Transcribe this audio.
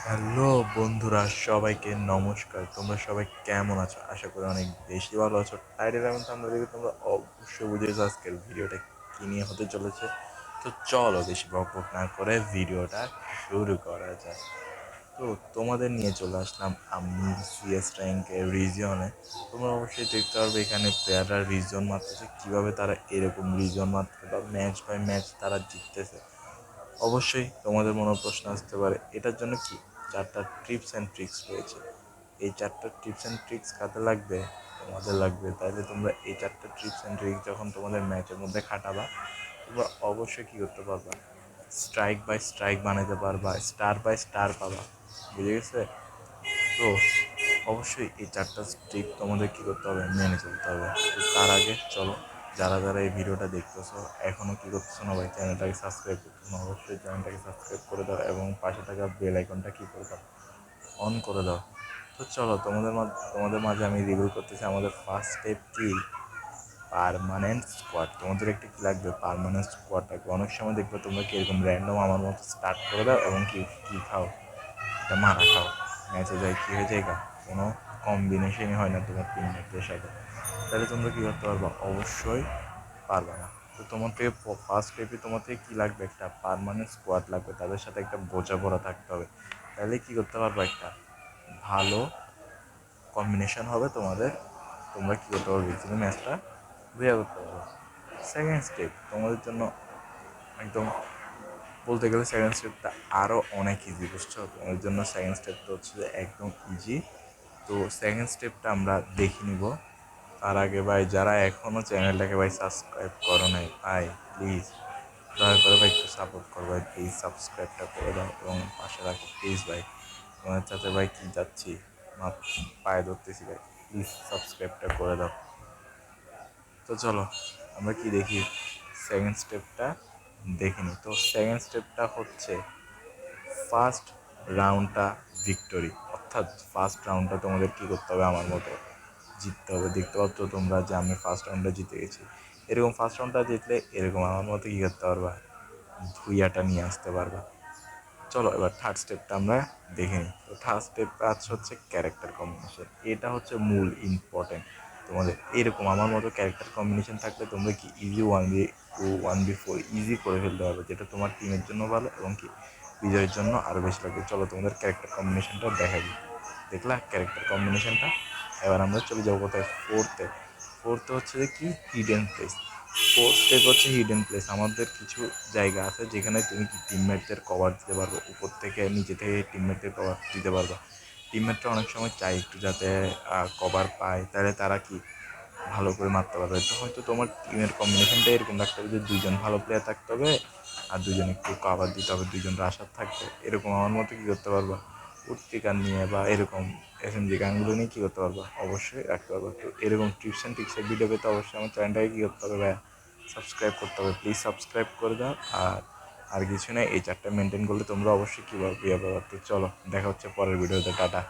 Hello বন্ধুরা, সবাইকে নমস্কার। তোমরা সবাই কেমন আছো? আশা করি অনেক বেশি ভালো আছো। টাইটেল এবং থাম্বনেল দেখে তোমরা অবশ্যই বুঝেছো আজকের ভিডিওটা কী নিয়ে হতে চলেছে। তো চলো বেশি বকবক না করে ভিডিওটা শুরু করা যাক। তো তোমাদের নিয়ে চলে আসলাম আমি সিএস র্যাঙ্কের রিজিয়নে। তোমরা অবশ্যই দেখতে পারবে এখানে প্লেয়াররা রিজন মারতেছে, কীভাবে তারা এরকম রিজন মারতেছে বা ম্যাচ বাই ম্যাচ তারা জিততেছে। অবশ্যই তোমাদের মনে প্রশ্ন আসতে পারে, এটার জন্য কি 4টা টিপস অ্যান্ড ট্রিক্স রয়েছে। এই 4টা টিপস অ্যান্ড ট্রিক্স কাজে লাগবে, তোমাদের লাগবে। তাইলে তোমরা এই 4টা টিপস অ্যান্ড ট্রিক্স যখন তোমাদের ম্যাচের মধ্যে খাটাবা, তোমরা অবশ্যই কী করতে পারবা, স্ট্রাইক বাই স্ট্রাইক বানাতে পারবা, স্টার বাই স্টার পাবা। বুঝে গেছে? তো অবশ্যই এই 4টা স্টেপ তোমাদের কী করতে হবে, মেনে চলতে হবে। তো তার আগে চলো, যারা যারা এই ভিডিওটা দেখতেছো এখনও কী করতেছো না ভাই, চ্যানেলটাকে সাবস্ক্রাইব করতেছো না, অবশ্যই চ্যানেলটাকে সাবস্ক্রাইব করে দাও এবং পাশে থাকা বেল আইকনটা কী করে দাও, অন করে দাও। তো চলো তোমাদের মাঝে আমি রিভিউ করতেছি আমাদের ফার্স্ট স্টেপ কি, পার্মানেন্ট স্কোয়াড। তোমাদের একটা কী লাগবে, পার্মানেন্ট স্কোয়াড লাগবে। অনেক সময় দেখবে তোমরা কি এরকম র্যান্ডম আমার মতো স্টার্ট করে দাও এবং কী খাও, এটা মারা খাও, ম্যাচে যায় কী হয়ে যায়, কোনো কম্বিনেশনই হয় না তোমার টিমমেটদের সাথে। তাহলে তোমরা কী করতে পারবা, অবশ্যই পারবে না। তো তোমার থেকে ফার্স্ট স্টেপে তোমার থেকে কী লাগবে, একটা পার্মানেন্ট স্কোয়াড লাগবে, তাদের সাথে একটা বোঝাপড়া থাকতে হবে। তাহলে কী করতে পারবা, একটা ভালো কম্বিনেশন হবে তোমাদের, তোমরা কী করতে পারবে, ইজিলি ম্যাচটা বুঝা করতে পারবে। সেকেন্ড স্টেপ তোমাদের জন্য একদম বলতে গেলে সেকেন্ড স্টেপটা আরও অনেক ইজি, বুঝছো? তোমাদের জন্য সেকেন্ড স্টেপটা হচ্ছে যে একদম ইজি। তো সেকেন্ড স্টেপটা আমরা দেখে নিব। তার আগে ভাই, যারা এখনও চ্যানেলটাকে ভাই সাবস্ক্রাইব করো নাই ভাই, প্লিজ দয়া করে ভাই একটু সাপোর্ট করো ভাই, প্লিজ সাবস্ক্রাইবটা করে দাও এবং পাশে রাখো প্লিজ ভাই। তোমাদের সাথে ভাই কী যাচ্ছি, পায়ে ধরতেছি ভাই, প্লিজ সাবস্ক্রাইবটা করে দাও। তো চলো আমরা কি দেখি, সেকেন্ড স্টেপটা দেখিনি। তো সেকেন্ড স্টেপটা হচ্ছে ফার্স্ট রাউন্ডটা ভিক্টোরি, অর্থাৎ ফার্স্ট রাউন্ডটা তোমাদের কী করতে হবে, আমার মতো জিততে হবে। দেখতে পাচ্ছ তোমরা যে আমি ফার্স্ট রাউন্ডটা জিতে গেছি। এরকম ফার্স্ট রাউন্ডটা জিতলে এরকম আমার মতো কী করতে পারবা, ভুইয়াটা নিয়ে আসতে পারবা। চলো এবার থার্ড স্টেপটা আমরা দেখে নিই। তো থার্ড স্টেপ কাজ হচ্ছে ক্যারেক্টার কম্বিনেশন। এটা হচ্ছে মূল ইম্পর্টেন্ট। তোমাদের এরকম আমার মতো ক্যারেক্টার কম্বিনেশন থাকলে তোমরা কি ইজি 1v2 1v4 ইজি করে ফেলতে পারবে, যেটা তোমার টিমের জন্য ভালো এবং কি বিজয়ের জন্য আরও বেশি লাগবে। চলো তোমাদের ক্যারেক্টার কম্বিনেশনটা দেখা দিই। দেখলা ক্যারেক্টার কম্বিনেশনটা? এবার আমরা চলে যাবো কোথায়, ফোর্থে হচ্ছে যে কি, হিডেন প্লেস। ফোর্থ স্টেপ হচ্ছে হিডেন প্লেস। আমাদের কিছু জায়গা আছে যেখানে তুমি কি টিমমেটদের কভার দিতে পারবো, উপর থেকে নিচে থেকে টিমমেটদের কভার দিতে পারবা। টিমমেটরা অনেক সময় চায় একটু যাতে কভার পায়, তাহলে তারা কি ভালো করে মারতে পারবে। তো হয়তো তোমার টিমের কম্বিনেশনটা এরকম রাখতে হবে যে 2জন ভালো প্লেয়ার থাকতে হবে আর 2জন একটু কভার দিতে হবে, 2জন রাশার থাকবে। এরকম আমার মতো কী করতে পারবা, উঠতি গান নিয়ে বা এরকম এসএমজি গানগুলো নিয়ে কী করতে পারবা, অবশ্যই রাখতে পারবা। তো এরকম টিপস অ্যান্ড ট্রিক্সের ভিডিও পেতে অবশ্যই আমার চ্যানেলটাকে কী করতে হবে ভাইয়া, সাবস্ক্রাইব করতে হবে। প্লিজ সাবস্ক্রাইব করে দাও। আর কিছু নেই, এই 4টা মেনটেন করলে তোমরা অবশ্যই কী পাবে, তো চলো দেখা হচ্ছে পরের ভিডিওতে, টাটা।